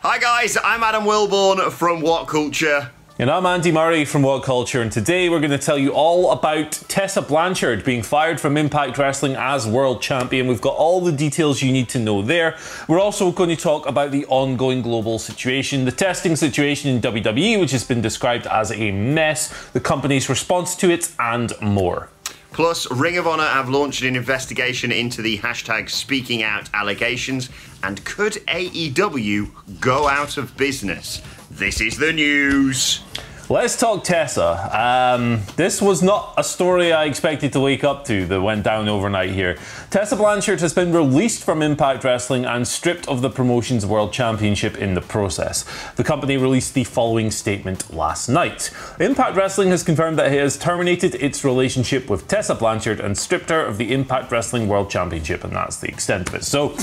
Hi guys, I'm Adam Wilborn from WhatCulture. And I'm Andy Murray from WhatCulture, and today we're going to tell you all about Tessa Blanchard being fired from Impact Wrestling as World Champion. We've got all the details you need to know there. We're also going to talk about the ongoing global situation, the testing situation in WWE, which has been described as a mess, the company's response to it, and more. Plus, Ring of Honor have launched an investigation into the hashtag Speaking Out allegations, and could AEW go out of business? This is the news. Let's talk Tessa. This was not a story I expected to wake up to that went down overnight here. Tessa Blanchard has been released from Impact Wrestling and stripped of the promotion's World Championship in the process. The company released the following statement last night. Impact Wrestling has confirmed that it has terminated its relationship with Tessa Blanchard and stripped her of the Impact Wrestling World Championship, and that's the extent of it. So,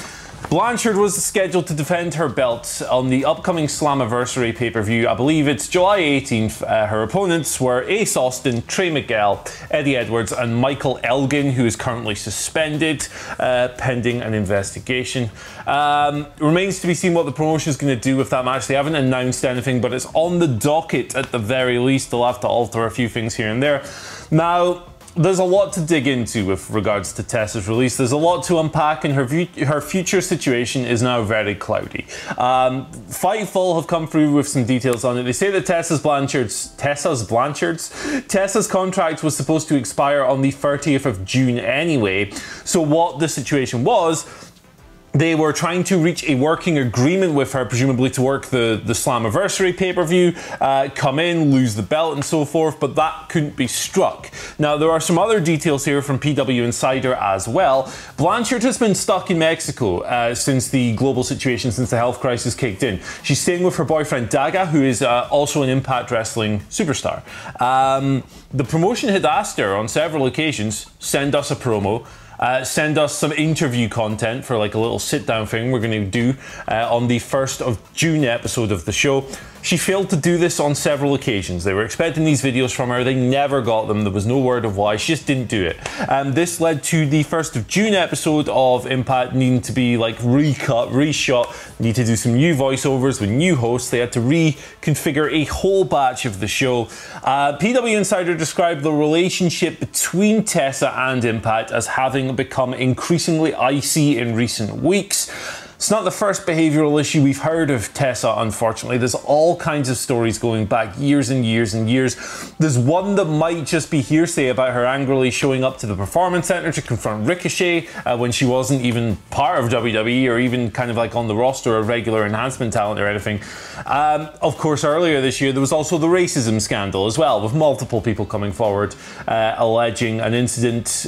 Blanchard was scheduled to defend her belt on the upcoming Slammiversary pay-per-view. I believe it's July 18th. Her opponents were Ace Austin, Trey Miguel, Eddie Edwards and Michael Elgin, who is currently suspended pending an investigation. Remains to be seen what the promotion is going to do with that match. They haven't announced anything, but it's on the docket at the very least. They'll have to alter a few things here and there. Now, there's a lot to dig into with regards to Tessa's release. There's a lot to unpack, and her future situation is now very cloudy. Fightful have come through with some details on it. They say that Tessa's contract was supposed to expire on the 30th of June anyway. So what the situation was, they were trying to reach a working agreement with her, presumably to work the Slammiversary pay-per-view, come in, lose the belt and so forth, but that couldn't be struck. Now, there are some other details here from PW Insider as well. Blanchard has been stuck in Mexico since the global situation, since the health crisis kicked in. She's staying with her boyfriend Daga, who is also an Impact Wrestling superstar. The promotion had asked her on several occasions, send us a promo. Send us some interview content for like a little sit-down thing we're going to do on the 1st of June episode of the show. She failed to do this on several occasions. They were expecting these videos from her. They never got them. There was no word of why. She just didn't do it. This led to the 1st of June episode of Impact needing to be like recut, reshot. Need to do some new voiceovers with new hosts. They had to reconfigure a whole batch of the show. PW Insider described the relationship between Tessa and Impact as having become increasingly icy in recent weeks. It's not the first behavioural issue we've heard of Tessa, unfortunately. There's all kinds of stories going back years and years and years. There's one that might just be hearsay about her angrily showing up to the Performance Centre to confront Ricochet when she wasn't even part of WWE or even kind of like on the roster of regular enhancement talent or anything. Of course, earlier this year, there was also the racism scandal as well, with multiple people coming forward alleging an incident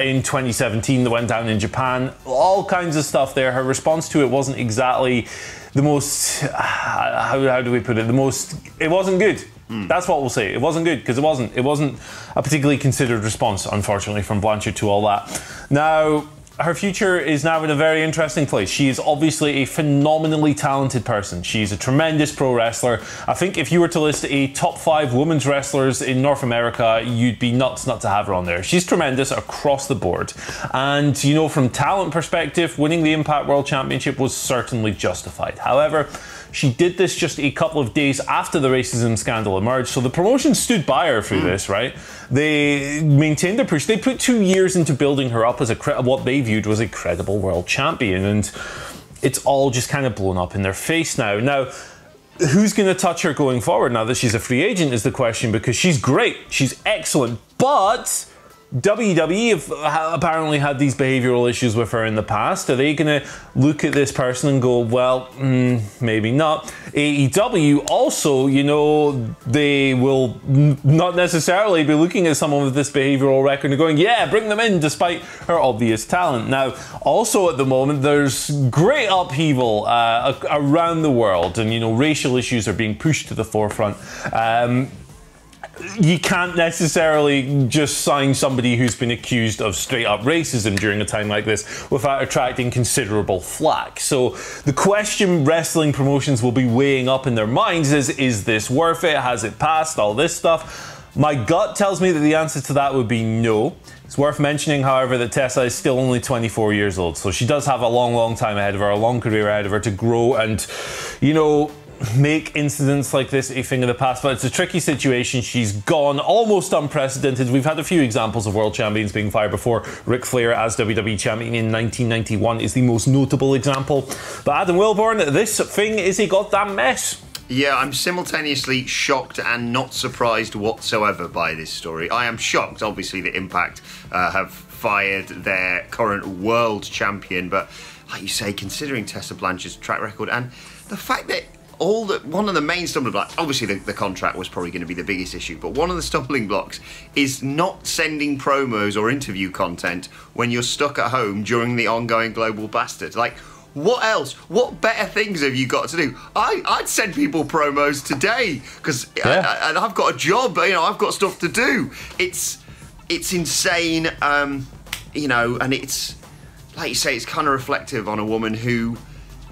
in 2017 that went down in Japan. All kinds of stuff there. Her response to it wasn't exactly the most, how do we put it, it wasn't good. That's what we'll say. It wasn't good because it wasn't a particularly considered response, unfortunately, from Blanchard to all that. Now, her future is now in a very interesting place. She is obviously a phenomenally talented person. She's a tremendous pro wrestler. I think if you were to list a top 5 women's wrestlers in North America, you'd be nuts not to have her on there. She's tremendous across the board. And, you know, from talent perspective, winning the Impact World Championship was certainly justified. However, she did this just a couple of days after the racism scandal emerged, so the promotion stood by her through this, right? They maintained their push. They put 2 years into building her up as what they viewed was a credible world champion, and it's all just kind of blown up in their face now. Now, who's going to touch her going forward now that she's a free agent is the question, because she's great, she's excellent, but WWE have apparently had these behavioural issues with her in the past. Are they going to look at this person and go, well, maybe not? AEW also, you know, they will not necessarily be looking at someone with this behavioural record and going, yeah, bring them in despite her obvious talent. Now, also at the moment, there's great upheaval around the world, and, you know, racial issues are being pushed to the forefront. You can't necessarily just sign somebody who's been accused of straight up racism during a time like this without attracting considerable flack. So the question wrestling promotions will be weighing up in their minds is this worth it? Has it passed? All this stuff. My gut tells me that the answer to that would be no. It's worth mentioning, however, that Tessa is still only 24 years old, so she does have a long time ahead of her, a long career ahead of her to grow and, you know, make incidents like this a thing of the past. But it's a tricky situation. She's gone, almost unprecedented. We've had a few examples of world champions being fired before. Ric Flair as WWE champion in 1991 is the most notable example. But Adam Wilborn, this thing is a goddamn mess. Yeah, I'm simultaneously shocked and not surprised whatsoever by this story. I am shocked, obviously, that Impact have fired their current world champion, but like you say, considering Tessa Blanchard's track record and the fact that one of the main stumbling blocks, obviously the contract was probably going to be the biggest issue, but one of the stumbling blocks is not sending promos or interview content when you're stuck at home during the ongoing Global Bastard. Like, what else? What better things have you got to do? I'd send people promos today because and I've got a job. You know, I've got stuff to do. It's insane. You know, and it's like you say, it's kind of reflective on a woman who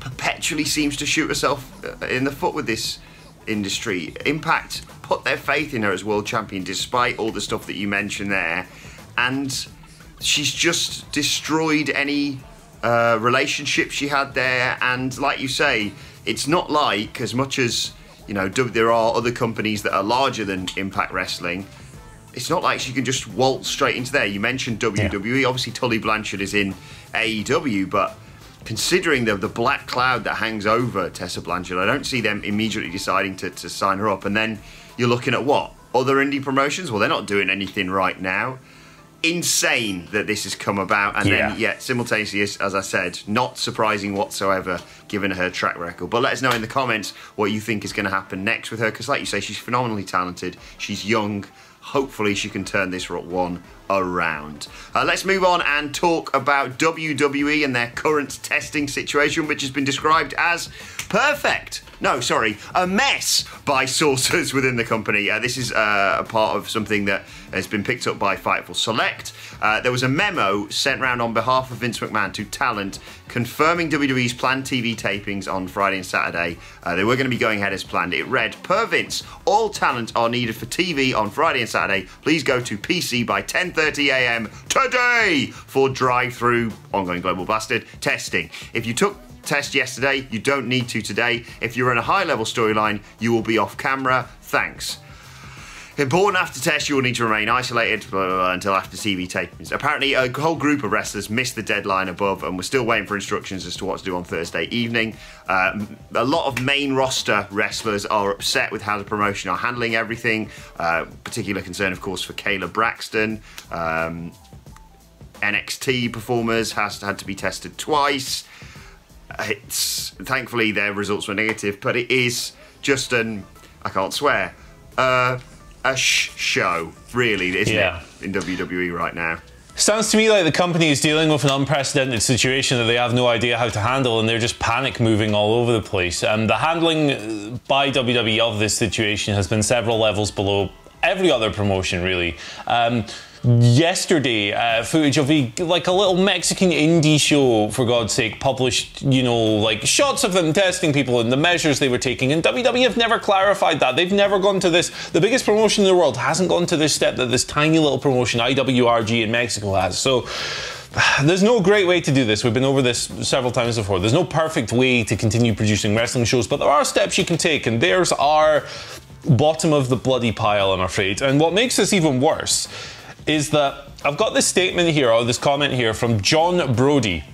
perpetually seems to shoot herself in the foot with this industry. Impact put their faith in her as world champion despite all the stuff that you mentioned there, and she's just destroyed any relationship she had there. And like you say, it's not like, as much as, you know, there are other companies that are larger than Impact Wrestling, it's not like she can just waltz straight into there. You mentioned WWE, obviously Tully Blanchard is in AEW, but considering the black cloud that hangs over Tessa Blanchard, I don't see them immediately deciding to sign her up. And then you're looking at what? Other indie promotions? Well, they're not doing anything right now. Insane that this has come about, and then yet simultaneously, as I said, not surprising whatsoever given her track record. But let us know in the comments what you think is going to happen next with her, because like you say, she's phenomenally talented, she's young. Hopefully she can turn this one around. Let's move on and talk about WWE and their current testing situation, which has been described as perfect. No, sorry, a mess by sources within the company. This is a part of something that has been picked up by Fightful Select. There was a memo sent round on behalf of Vince McMahon to talent confirming WWE's planned TV tapings on Friday and Saturday. They were going to be going ahead as planned. It read, per Vince, all talent are needed for TV on Friday and Saturday. Please go to PC by 10:30 a.m. today for drive-through ongoing Global Bastard testing. If you took test yesterday, you don't need to today. If you're in a high-level storyline, you will be off camera. Thanks. Important after test, you will need to remain isolated until after TV tapings. Apparently, a whole group of wrestlers missed the deadline above and we're still waiting for instructions as to what to do on Thursday evening. A lot of main roster wrestlers are upset with how the promotion are handling everything. Particular concern, of course, for Kayla Braxton. NXT performers had to be tested twice. Thankfully their results were negative, but it is just I can't swear, a show, really, isn't it, in WWE right now? Sounds to me like the company is dealing with an unprecedented situation that they have no idea how to handle, and they're just panic moving all over the place. The handling by WWE of this situation has been several levels below every other promotion, really. Yesterday, footage of a little Mexican indie show, for God's sake, published, you know, like shots of them testing people and the measures they were taking, and WWE have never clarified that. They've never gone to this. The biggest promotion in the world hasn't gone to this step that this tiny little promotion, IWRG in Mexico, has. So there's no great way to do this. We've been over this several times before. There's no perfect way to continue producing wrestling shows, but there are steps you can take, and theirs are bottom of the bloody pile, I'm afraid. And what makes this even worse is that I've got this statement here, or this comment here, from John Brody,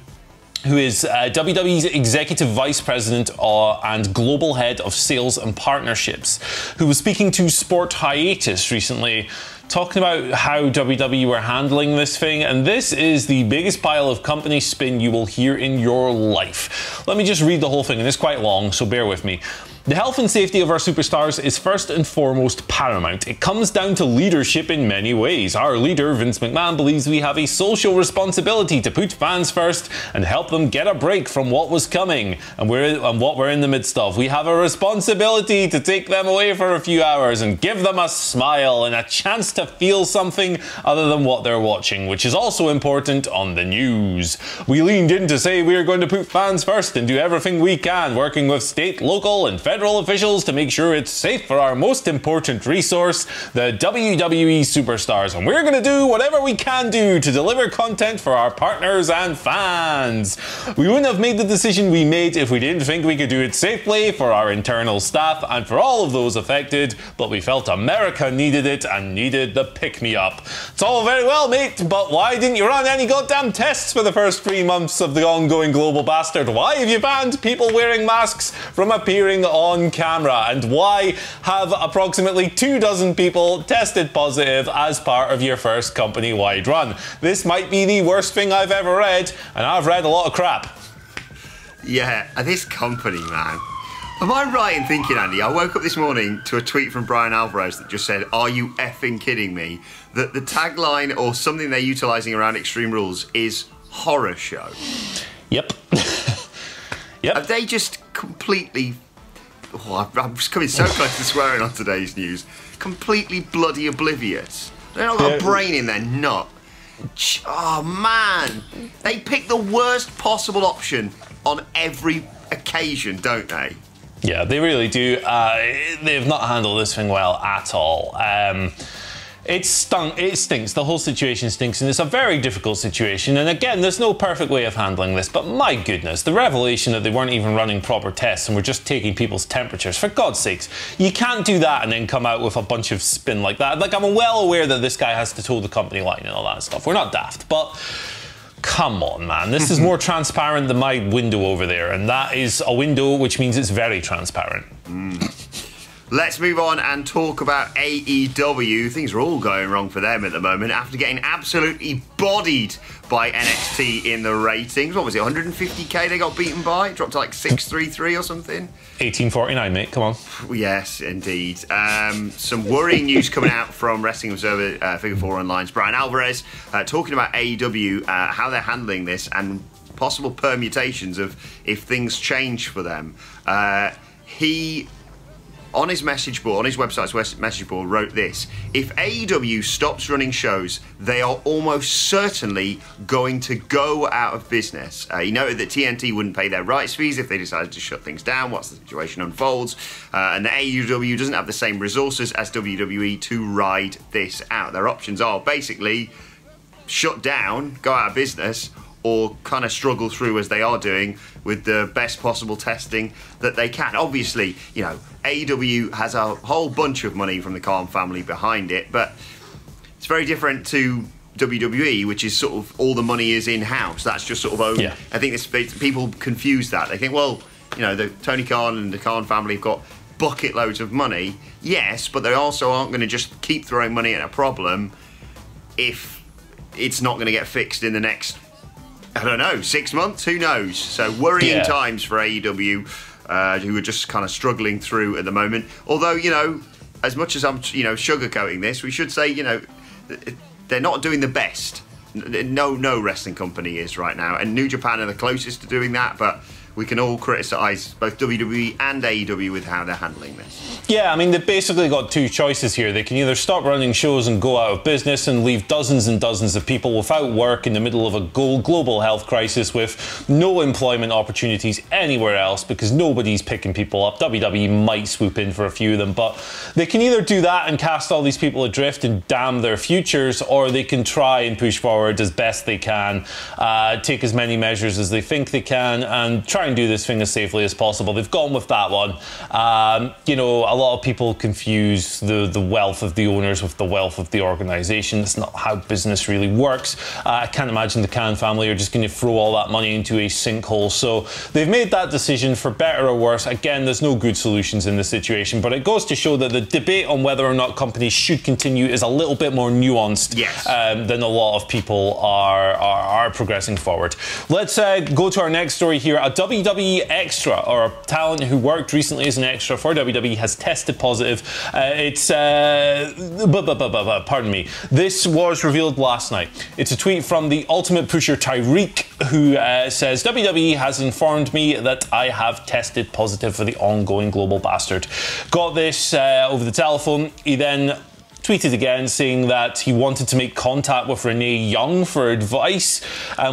who is WWE's Executive Vice President and Global Head of Sales and Partnerships, who was speaking to Sport Hiatus recently, talking about how WWE were handling this thing, and this is the biggest pile of company spin you will hear in your life. Let me just read the whole thing, and it's quite long, so bear with me. The health and safety of our superstars is first and foremost paramount. It comes down to leadership in many ways. Our leader, Vince McMahon, believes we have a social responsibility to put fans first and help them get a break from what was coming and what we're in the midst of. We have a responsibility to take them away for a few hours and give them a smile and a chance to feel something other than what they're watching, which is also important on the news. We leaned in to say we are going to put fans first and do everything we can, working with state, local and federal federal officials to make sure it's safe for our most important resource, the WWE superstars. And we're going to do whatever we can do to deliver content for our partners and fans. We wouldn't have made the decision we made if we didn't think we could do it safely for our internal staff and for all of those affected, but we felt America needed it and needed the pick-me-up. It's all very well, mate, but why didn't you run any goddamn tests for the first 3 months of the ongoing global bastard? Why have you banned people wearing masks from appearing on camera? And why have approximately 24 people tested positive as part of your first company-wide run? This might be the worst thing I've ever read, and I've read a lot of crap. Yeah, this company, man. Am I right in thinking, Andy, I woke up this morning to a tweet from Brian Alvarez that just said, "Are you effing kidding me?" That the tagline or something they're utilising around Extreme Rules is horror show. Yep. Yep. Have they just completely... Oh, I'm just coming so close to swearing on today's news. Completely bloody oblivious. They've not got a brain in their nut. Oh, man. They pick the worst possible option on every occasion, don't they? Yeah, they really do. They've not handled this thing well at all. It stinks. The whole situation stinks, and it's a very difficult situation. And again, there's no perfect way of handling this, but my goodness, the revelation that they weren't even running proper tests and were just taking people's temperatures, for God's sakes, you can't do that and then come out with a bunch of spin like that. Like, I'm well aware that this guy has to toe the company line and all that stuff. We're not daft, but... come on, man. This is more transparent than my window over there, and that is a window which means it's very transparent. Let's move on and talk about AEW. Things are all going wrong for them at the moment after getting absolutely bodied by NXT in the ratings. What was it, 150k they got beaten by? It dropped to like 633 or something? 1849, mate, come on. Yes, indeed. Some worrying news coming out from Wrestling Observer Figure 4 Online's Brian Alvarez talking about AEW, how they're handling this and possible permutations of if things change for them. He... on his message board, on his website's message board, wrote this: if AEW stops running shows, they are almost certainly going to go out of business. He noted that TNT wouldn't pay their rights fees if they decided to shut things down once the situation unfolds, and that AEW doesn't have the same resources as WWE to ride this out. Their options are basically shut down, go out of business, or kind of struggle through as they are doing with the best possible testing that they can. Obviously, you know, AEW has a whole bunch of money from the Khan family behind it, but it's very different to WWE, which is sort of all the money is in-house. That's just sort of owned. Yeah. I think people confuse that. They think, well, you know, the Tony Khan and the Khan family have got bucket loads of money. Yes, but they also aren't going to just keep throwing money at a problem if it's not going to get fixed in the next, I don't know, 6 months? Who knows? So worrying times for AEW, who are just kind of struggling through at the moment. Although, you know, as much as I'm, you know, sugarcoating this, we should say, you know, they're not doing the best. No wrestling company is right now. And New Japan are the closest to doing that, but we can all criticise both WWE and AEW with how they're handling this. Yeah, I mean, they've basically got two choices here. They can either stop running shows and go out of business and leave dozens and dozens of people without work in the middle of a global health crisis with no employment opportunities anywhere else because nobody's picking people up. WWE might swoop in for a few of them, but they can either do that and cast all these people adrift and damn their futures, or they can try and push forward as best they can, take as many measures as they think they can, and try and do this thing as safely as possible. They've gone with that one. You know, a lot of people confuse the wealth of the owners with the wealth of the organisation. That's not how business really works. I can't imagine the Khan family are just going to throw all that money into a sinkhole. So they've made that decision for better or worse. Again, there's no good solutions in this situation, but it goes to show that the debate on whether or not companies should continue is a little bit more nuanced than a lot of people are progressing forward. Let's go to our next story here. A WWE extra, or a talent who worked recently as an extra for WWE, has tested positive. Pardon me. This was revealed last night. It's a tweet from the Ultimate Pusher Tyreek, who says, WWE has informed me that I have tested positive for the ongoing global bastard. Got this over the telephone. He then tweeted again saying that he wanted to make contact with Renee Young for advice,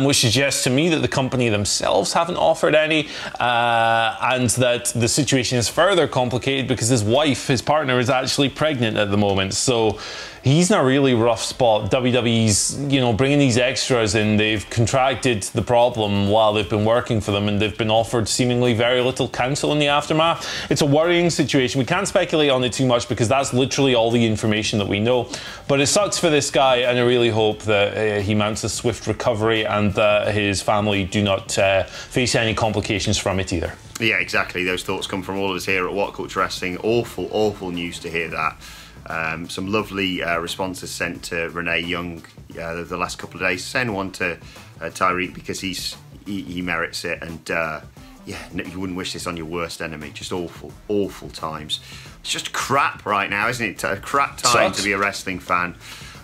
which suggests to me that the company themselves haven't offered any, and that the situation is further complicated because his wife, his partner, is actually pregnant at the moment. So he's in a really rough spot. WWE's, bringing these extras in. They've contracted the problem while they've been working for them, and they've been offered seemingly very little counsel in the aftermath. It's a worrying situation. We can't speculate on it too much because that's literally all the information that we know. But it sucks for this guy, and I really hope that he mounts a swift recovery and that his family do not face any complications from it either. Yeah, exactly. Those thoughts come from all of us here at WhatCulture Wrestling. Awful, awful news to hear that. Some lovely responses sent to Renee Young the last couple of days. Send one to Tyreek because he merits it. And you wouldn't wish this on your worst enemy. Just awful, awful times. It's just crap right now, isn't it? A crap time to be a wrestling fan.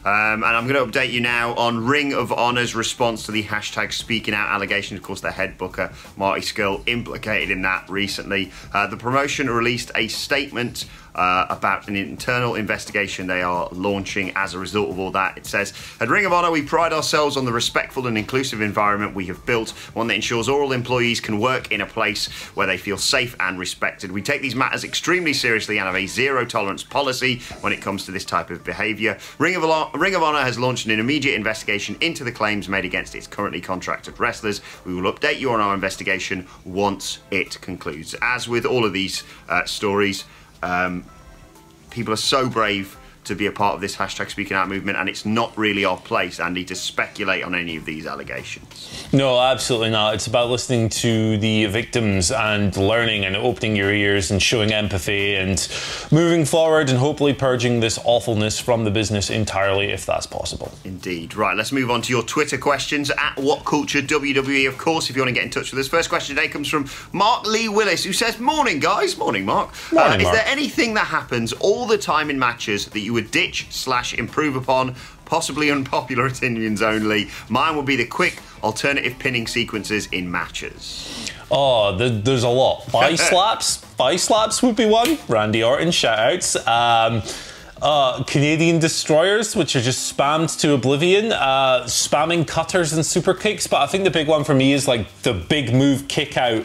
And I'm going to update you now on Ring of Honor's response to the hashtag speaking out allegations. Of course, their head booker, Marty Scurll, implicated in that recently. The promotion released a statement about an internal investigation they are launching as a result of all that. It says, at Ring of Honor, we pride ourselves on the respectful and inclusive environment we have built, one that ensures all employees can work in a place where they feel safe and respected. We take these matters extremely seriously and have a zero-tolerance policy when it comes to this type of behaviour. Ring of Honor has launched an immediate investigation into the claims made against its currently contracted wrestlers. We will update you on our investigation once it concludes. As with all of these stories, people are so brave to be a part of this hashtag speaking out movement, and it's not really our place, Andy, to speculate on any of these allegations. No, absolutely not. It's about listening to the victims and learning and opening your ears and showing empathy and moving forward and hopefully purging this awfulness from the business entirely, if that's possible. Indeed. Right, let's move on to your Twitter questions at WhatCulture WWE, of course, if you want to get in touch with us. First question today comes from Mark Lee Willis, who says, morning, guys. Morning, Mark. Morning, Mark. Is there anything that happens all the time in matches that you would ditch/improve upon? Possibly unpopular opinions only. Mine would be the quick alternative pinning sequences in matches. Oh, there's a lot. Bye slaps would be one. Randy Orton, shout outs. Canadian destroyers, which are just spammed to oblivion, spamming cutters and super kicks. But I think the big one for me is like the big move kick out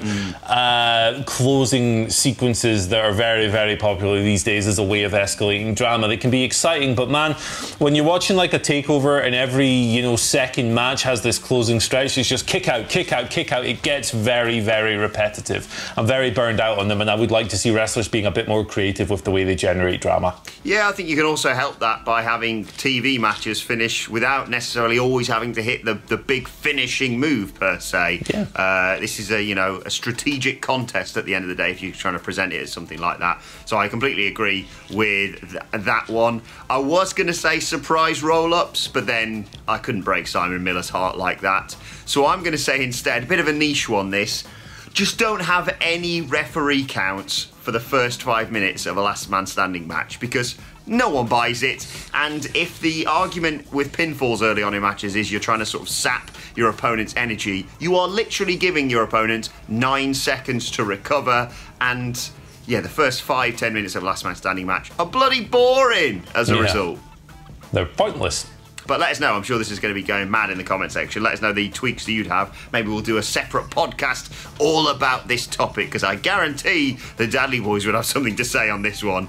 closing sequences that are very, very popular these days as a way of escalating drama. They can be exciting, but man, when you're watching like a takeover and every second match has this closing stretch, it's just kick out, kick out, kick out. It gets very, very repetitive. I'm very burned out on them, and I would like to see wrestlers being a bit more creative with the way they generate drama. Yeah, I think you can also help that by having TV matches finish without necessarily always having to hit the big finishing move per se. Yeah. This is a strategic contest at the end of the day if you're trying to present it as something like that. So I completely agree with that one. I was going to say surprise roll-ups, but then I couldn't break Simon Miller's heart like that. So I'm going to say instead, a bit of a niche one this, just don't have any referee counts for the first 5 minutes of a last man standing match, because no one buys it. And if the argument with pinfalls early on in matches is you're trying to sort of sap your opponent's energy, you are literally giving your opponent 9 seconds to recover. And yeah, the first 5-10 minutes of a last man standing match are bloody boring as a result. They're pointless. But let us know. I'm sure this is going to be going mad in the comment section. Let us know the tweaks that you'd have. Maybe we'll do a separate podcast all about this topic, because I guarantee the Dudley boys would have something to say on this one.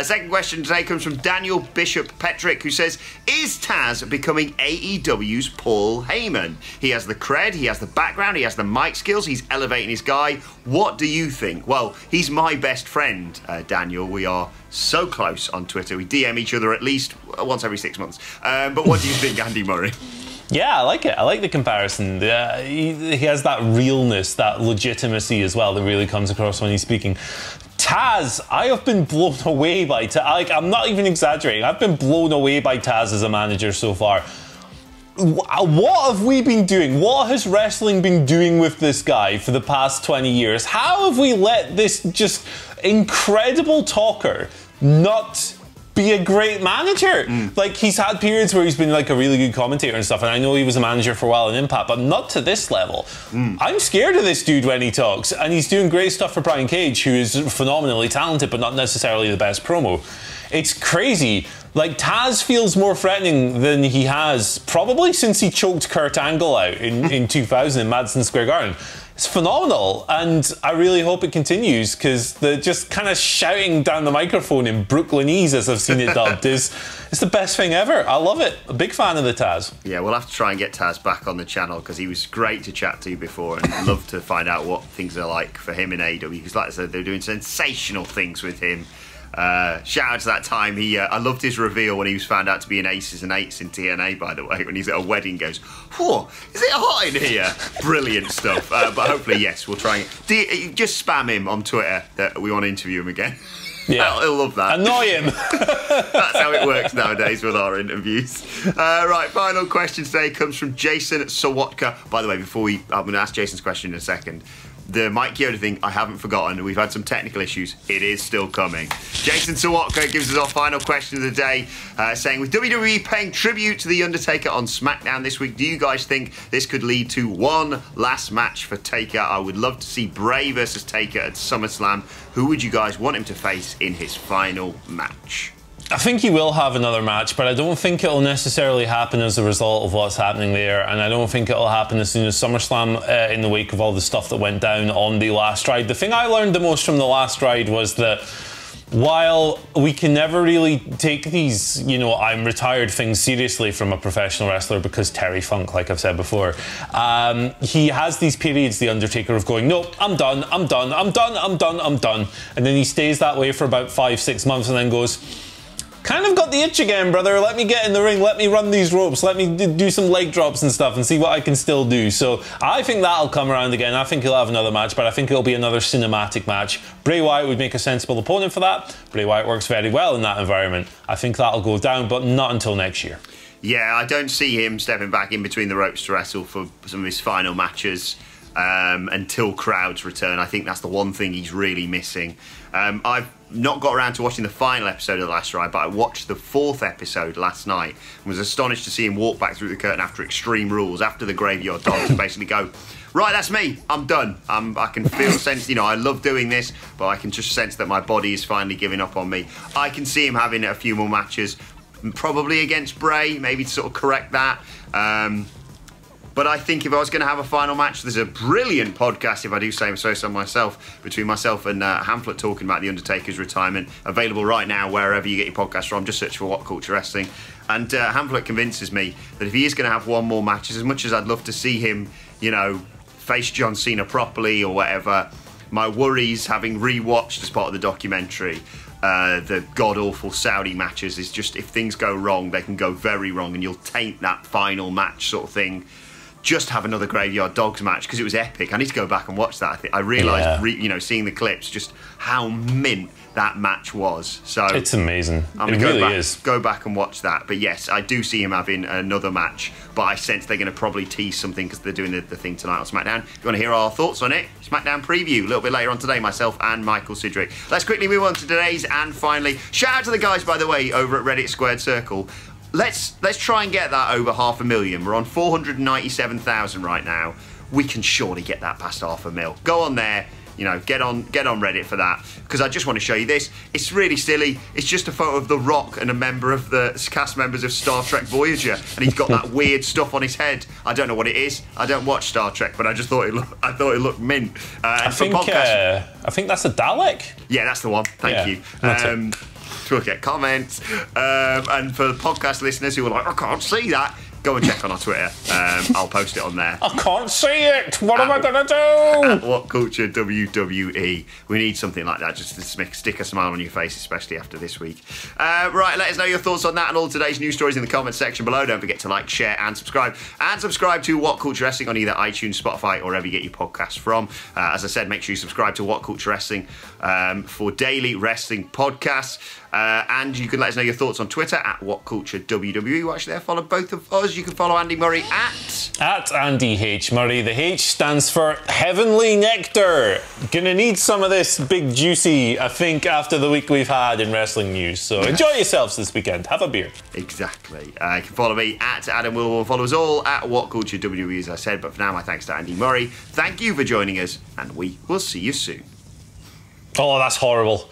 Second question today comes from Daniel Bishop Petrick, who says, is Taz becoming AEW's Paul Heyman? He has the cred, he has the background, he has the mic skills, he's elevating his guy. What do you think? Well, he's my best friend, Daniel. We are so close on Twitter. We DM each other at least once every 6 months. But what do you think, Andy Murray? Yeah, I like it. I like the comparison. He has that realness, that legitimacy as well that really comes across when he's speaking. Taz, I have been blown away by Taz. Like, I'm not even exaggerating. I've been blown away by Taz as a manager so far. What have we been doing? What has wrestling been doing with this guy for the past 20 years? How have we let this just incredible talker not be a great manager? Like, he's had periods where he's been like a really good commentator and stuff, and I know he was a manager for a while in Impact, but not to this level. I'm scared of this dude when he talks, and he's doing great stuff for Brian Cage, who is phenomenally talented but not necessarily the best promo. It's crazy. Like, Taz feels more threatening than he has probably since he choked Kurt Angle out in 2000 in Madison Square Garden. It's phenomenal, and I really hope it continues, because the just kind of shouting down the microphone in Brooklynese, as I've seen it dubbed, it's the best thing ever. I love it. A big fan of the Taz. Yeah, we'll have to try and get Taz back on the channel, because he was great to chat to before, and I'd love to find out what things are like for him in AEW, because like I said, they're doing sensational things with him. Shout out to that time. I loved his reveal when he was found out to be an Aces and Eights in TNA, by the way, when he's at a wedding, goes, whoa, is it hot in here? Brilliant stuff. But hopefully, yes, we'll try and just spam him on Twitter that we want to interview him again. Yeah, he'll love that. Annoy him. That's how it works nowadays with our interviews. Right, final question today comes from Jason Sawatka. By the way, I'm going to ask Jason's question in a second. The Mike Chioda thing, I haven't forgotten. We've had some technical issues. It is still coming. Jason Sawatka gives us our final question of the day, saying, with WWE paying tribute to The Undertaker on SmackDown this week, do you guys think this could lead to one last match for Taker? I would love to see Bray versus Taker at SummerSlam. Who would you guys want him to face in his final match? I think he will have another match, but I don't think it'll necessarily happen as a result of what's happening there, and I don't think it'll happen as soon as SummerSlam in the wake of all the stuff that went down on the last ride. The thing I learned the most from the last ride was that while we can never really take these, I'm retired things seriously from a professional wrestler, because Terry Funk, like I've said before, he has these periods, The Undertaker, of going, nope, I'm done, I'm done, I'm done, I'm done, I'm done. And then he stays that way for about 5-6 months and then goes, kind of got the itch again, brother. Let me get in the ring. Let me run these ropes. Let me do some leg drops and stuff and see what I can still do. So I think that'll come around again. I think he'll have another match, but I think it'll be another cinematic match. Bray Wyatt would make a sensible opponent for that. Bray Wyatt works very well in that environment. I think that'll go down, but not until next year. Yeah, I don't see him stepping back in between the ropes to wrestle for some of his final matches until crowds return. I think that's the one thing he's really missing. I've not got around to watching the final episode of The Last Ride, but I watched the 4th episode last night and was astonished to see him walk back through the curtain after Extreme Rules, after the Graveyard Dogs, and basically go, right, that's me, I'm done. I can feel, sense, I love doing this, but I can just sense that my body is finally giving up on me. I can see him having a few more matches, probably against Bray, maybe to sort of correct that. But I think if I was going to have a final match, there's a brilliant podcast, if I do say so myself, between myself and Hamflet talking about The Undertaker's retirement, available right now wherever you get your podcast from. Just search for WhatCulture Wrestling. And Hamflet convinces me that if he is going to have one more match, as much as I'd love to see him, face John Cena properly or whatever, my worries, having re-watched as part of the documentary, the god-awful Saudi matches, is just if things go wrong, they can go very wrong, and you'll taint that final match sort of thing. Just have another Graveyard Dogs match, because it was epic. I need to go back and watch that. I realised, seeing the clips, just how mint that match was. So it's amazing. I'm going to go back and watch that. But yes, I do see him having another match, but I sense they're going to probably tease something because they're doing the thing tonight on SmackDown. If you want to hear our thoughts on it, SmackDown preview a little bit later on today, myself and Michael Sidgwick. Let's quickly move on to today's, and finally, shout out to the guys, by the way, over at Reddit Squared Circle. Let's try and get that over 500,000. We're on 497,000 right now. We can surely get that past 500,000. Go on there, get on Reddit for that, because I just want to show you this. It's really silly. It's just a photo of The Rock and a member of the cast members of Star Trek Voyager, and he's got that weird stuff on his head. I don't know what it is. I don't watch Star Trek, but I just thought it looked mint. I think that's a Dalek. Yeah, that's the one. Thank you. We'll get comments. And for the podcast listeners who are like, I can't see that, go and check on our Twitter. I'll post it on there. I can't see it. What am I going to do? At WhatCulture WWE. We need something like that just to stick a smile on your face, especially after this week. Right, let us know your thoughts on that and all today's news stories in the comments section below. Don't forget to like, share, and subscribe. And subscribe to WhatCulture Wrestling on either iTunes, Spotify, or wherever you get your podcasts from. As I said, make sure you subscribe to WhatCulture Wrestling for daily wrestling podcasts. And you can let us know your thoughts on Twitter at WhatCultureWWE. Watch there, follow both of us. You can follow Andy Murray at Andy H. Murray. The H stands for Heavenly Nectar. Gonna need some of this big juicy, I think, after the week we've had in wrestling news. So enjoy yourselves this weekend. Have a beer. Exactly. You can follow me at Adam Wilmore. Follow us all at WhatCultureWWE, as I said. But for now, my thanks to Andy Murray. Thank you for joining us, and we will see you soon. Oh, that's horrible.